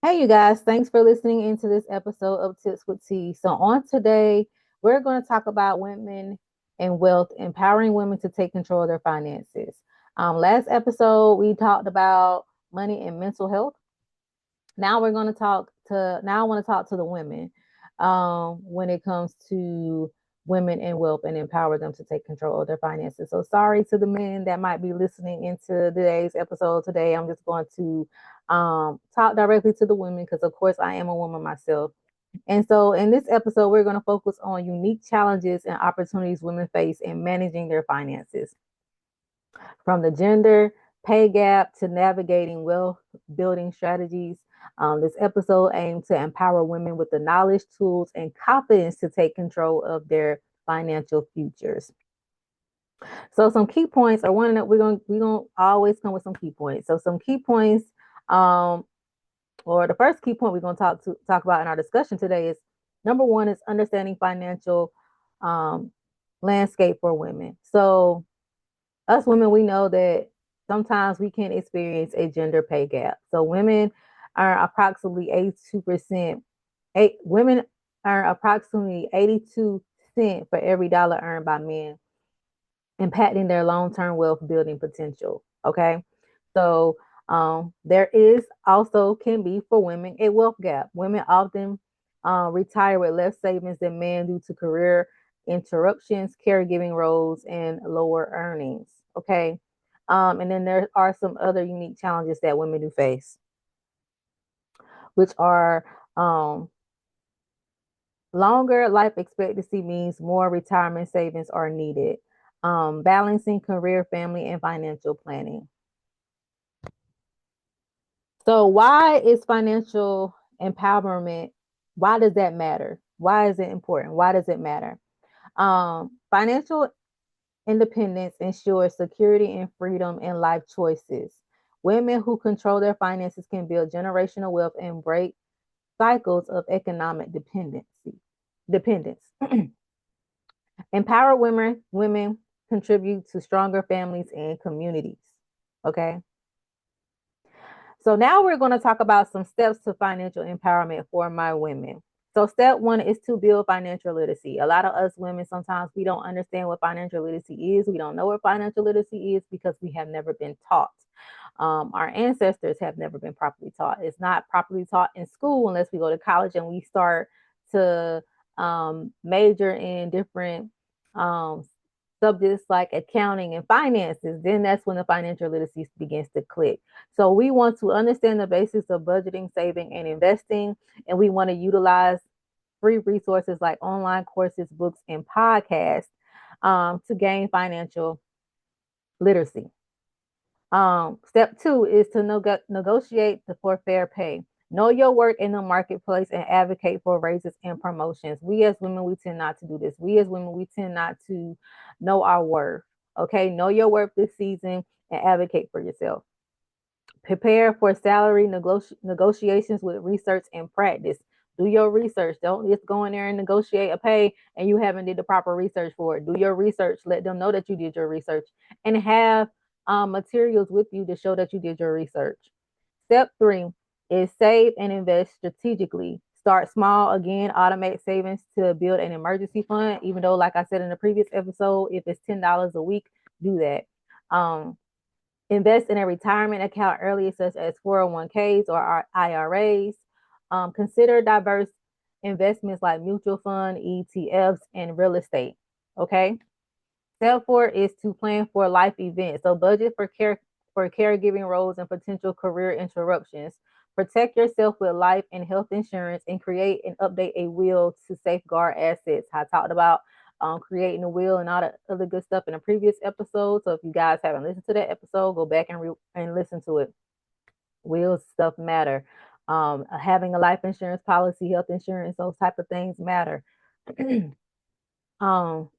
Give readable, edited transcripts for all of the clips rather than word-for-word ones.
Hey, you guys, thanks for listening into this episode of Tips with T. So, on today, we're going to talk about women and wealth, empowering women to take control of their finances. Last episode, we talked about money and mental health. Now I want to talk to the women when it comes to women and wealth and empower them to take control of their finances. So sorry to the men that might be listening into today's episode today. I'm just going to talk directly to the women because of course I am a woman myself. And so in this episode, we're going to focus on unique challenges and opportunities women face in managing their finances, from the gender pay gap to navigating wealth building strategies. This episode aims to empower women with the knowledge, tools, and confidence to take control of their financial futures. So, some key points are one that we're gonna always come with some key points. So, some key points, um, or the first key point we're gonna talk about in our discussion today is number one is understanding financial um, landscape for women. So, us women, we know that sometimes we can experience a gender pay gap. So women earn approximately 82%. Women earn approximately 82 cents for every dollar earned by men, impacting their long-term wealth building potential. Okay. So there is also can be for women a wealth gap. Women often retire with less savings than men due to career interruptions, caregiving roles, and lower earnings. Okay. And then there are some other unique challenges that women do face, which are um, longer life expectancy means more retirement savings are needed. Balancing career, family, and financial planning. So, why is financial empowerment? Why does that matter? Why is it important? Why does it matter? Financial independence ensures security and freedom in life choices. Women who control their finances can build generational wealth and break cycles of economic dependence. Empower women contribute to stronger families and communities. Okay. So now we're going to talk about some steps to financial empowerment for my women. So step one is to build financial literacy. A lot of us women sometimes we don't understand what financial literacy is. We don't know what financial literacy is because we have never been taught. Our ancestors have never been properly taught. It's not properly taught in school unless we go to college and we start to major in different um, subjects like accounting and finances. Then that's when the financial literacy begins to click. So we want to understand the basics of budgeting, saving, and investing, and we want to utilize free resources like online courses, books, and podcasts to gain financial literacy. Step two is to negotiate for fair pay. Know your work in the marketplace and advocate for raises and promotions. We as women, we tend not to do this. We as women, we tend not to know our worth. Okay, know your worth this season and advocate for yourself. Prepare for salary negotiations with research and practice. Do your research. Don't just go in there and negotiate a pay and you haven't did the proper research for it. Do your research. Let them know that you did your research and have materials with you to show that you did your research. Step three is save and invest strategically. Start small again, automate savings to build an emergency fund. Even though, like I said in the previous episode, if it's $10 a week, do that. Invest in a retirement account early, such as 401ks or IRAs. Consider diverse investments like mutual fund, ETFs, and real estate. Okay. Step four is to plan for life events. So budget for caregiving roles and potential career interruptions. Protect yourself with life and health insurance and create and update a will to safeguard assets. I talked about creating a will and all the other good stuff in a previous episode. So if you guys haven't listened to that episode, go back and listen to it. Wills stuff matter. Having a life insurance policy, health insurance, those type of things matter. um,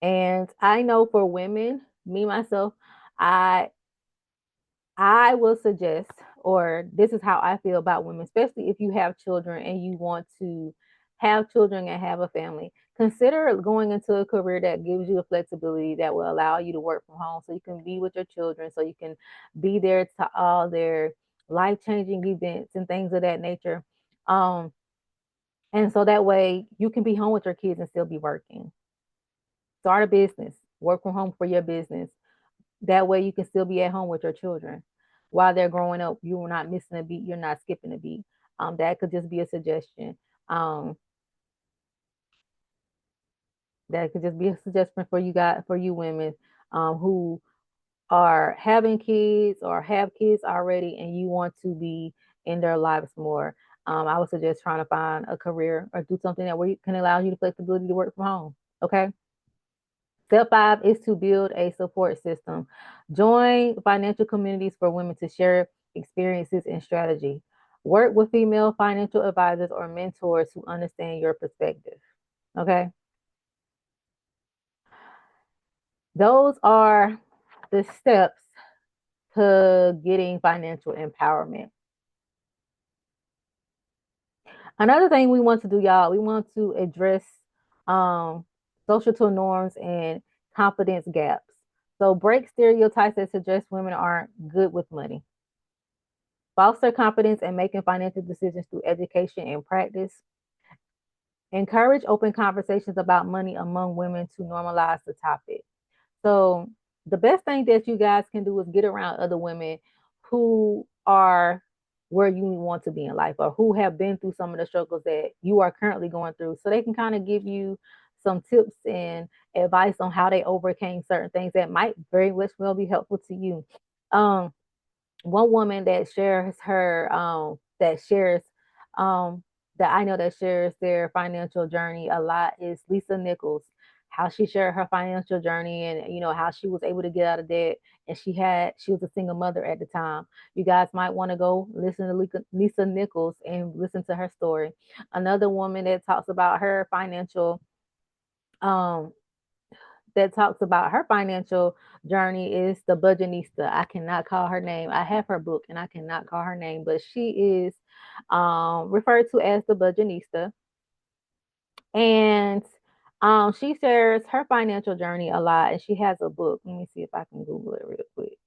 and I know for women, me myself, I I will suggest, or this is how I feel about women, especially if you have children and you want to have children and have a family. Consider going into a career that gives you the flexibility that will allow you to work from home so you can be with your children, so you can be there to all their life-changing events and things of that nature. Um, and so that way you can be home with your kids and still be working. Start a business, work from home for your business. That way you can still be at home with your children while they're growing up. You're not missing a beat. You're not skipping a beat. That could just be a suggestion. Um, that could just be a suggestion for you guys, for you women who are having kids or have kids already and you want to be in their lives more. I would suggest trying to find a career or do something that where you can allow you the flexibility to work from home. Okay. Step 5 is to build a support system. Join financial communities for women to share experiences and strategy. Work with female financial advisors or mentors who understand your perspective. Okay. Those are the steps to getting financial empowerment. Another thing we want to do, y'all, we want to address um, societal norms and confidence gaps. So break stereotypes that suggest women aren't good with money. Foster confidence in making financial decisions through education and practice. Encourage open conversations about money among women to normalize the topic. So the best thing that you guys can do is get around other women who are where you want to be in life or who have been through some of the struggles that you are currently going through. So they can kind of give you some tips and advice on how they overcame certain things that might very much well be helpful to you. Um, One woman that shares her um that I know that shares their financial journey a lot is Lisa Nichols. How she shared her financial journey and how she was able to get out of debt, and she was a single mother at the time. You guys might want to go listen to Lisa Nichols and listen to her story. Another woman um that talks about her financial journey is the Budgetnista. I cannot call her name. I have her book and I cannot call her name, but she is referred to as the Budgetnista. And she shares her financial journey a lot, and she has a book. Let me see if I can Google it real quick.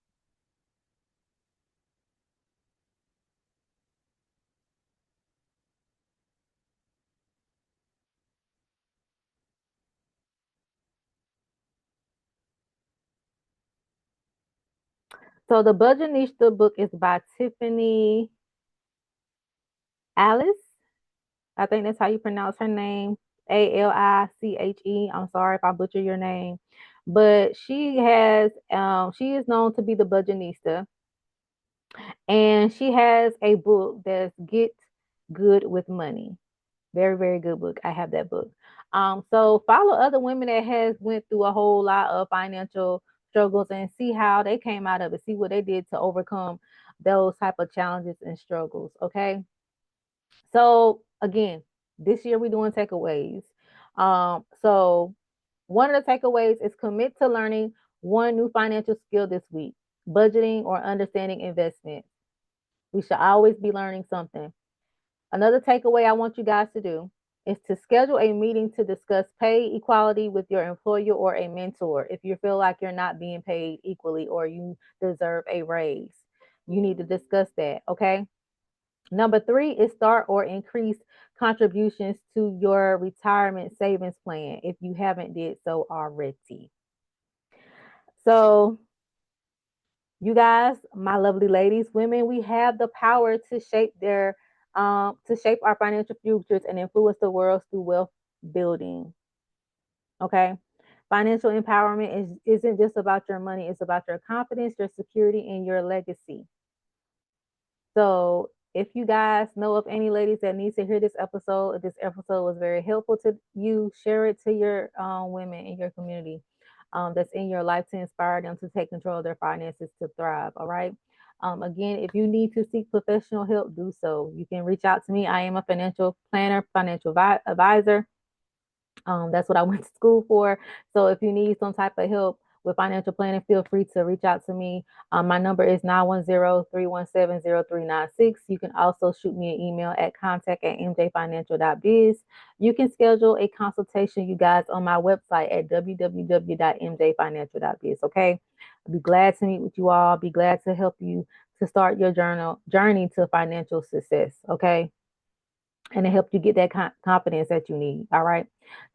So the Budgetnista book is by Tiffany Alice. I think that's how you pronounce her name. Aliche. I'm sorry if I butcher your name. But she is known to be the Budgetnista. And she has a book that's Get Good with Money. Very, very good book. I have that book. So follow other women that has went through a whole lot of financial struggles and see how they came out of it. See what they did to overcome those type of challenges and struggles. Okay. So again, this year we're doing takeaways. So one of the takeaways is commit to learning one new financial skill this week, budgeting or understanding investment. We should always be learning something. Another takeaway I want you guys to do is to schedule a meeting to discuss pay equality with your employer or a mentor if you feel like you're not being paid equally or you deserve a raise. You need to discuss that, okay? Number 3 is start or increase contributions to your retirement savings plan if you haven't did so already. So, you guys, my lovely ladies, women, we have the power to shape our financial futures and influence the world through wealth building. Okay. Financial empowerment isn't just about your money, it's about your confidence, your security, and your legacy. So if you guys know of any ladies that need to hear this episode, if this episode was very helpful to you, share it to your women in your community that's in your life to inspire them to take control of their finances to thrive. All right. Again, if you need to seek professional help, do so. You can reach out to me. I am a financial planner, financial advisor. That's what I went to school for. So if you need some type of help with financial planning, feel free to reach out to me. My number is 910-317-0396. You can also shoot me an email at contact@mjfinancial.biz. You can schedule a consultation, you guys, on my website at www.mjfinancial.biz. Okay. I'll be glad to meet with you all. Be glad to help you to start your journey to financial success. Okay. And to help you get that confidence that you need. All right.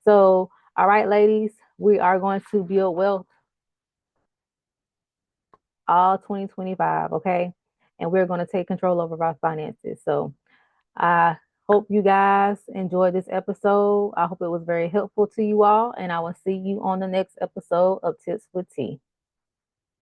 So, all right, ladies, we are going to build wealth all 2025. Okay. And we're going to take control over our finances. So, I hope you guys enjoyed this episode. I hope it was very helpful to you all. And I will see you on the next episode of Tips with T.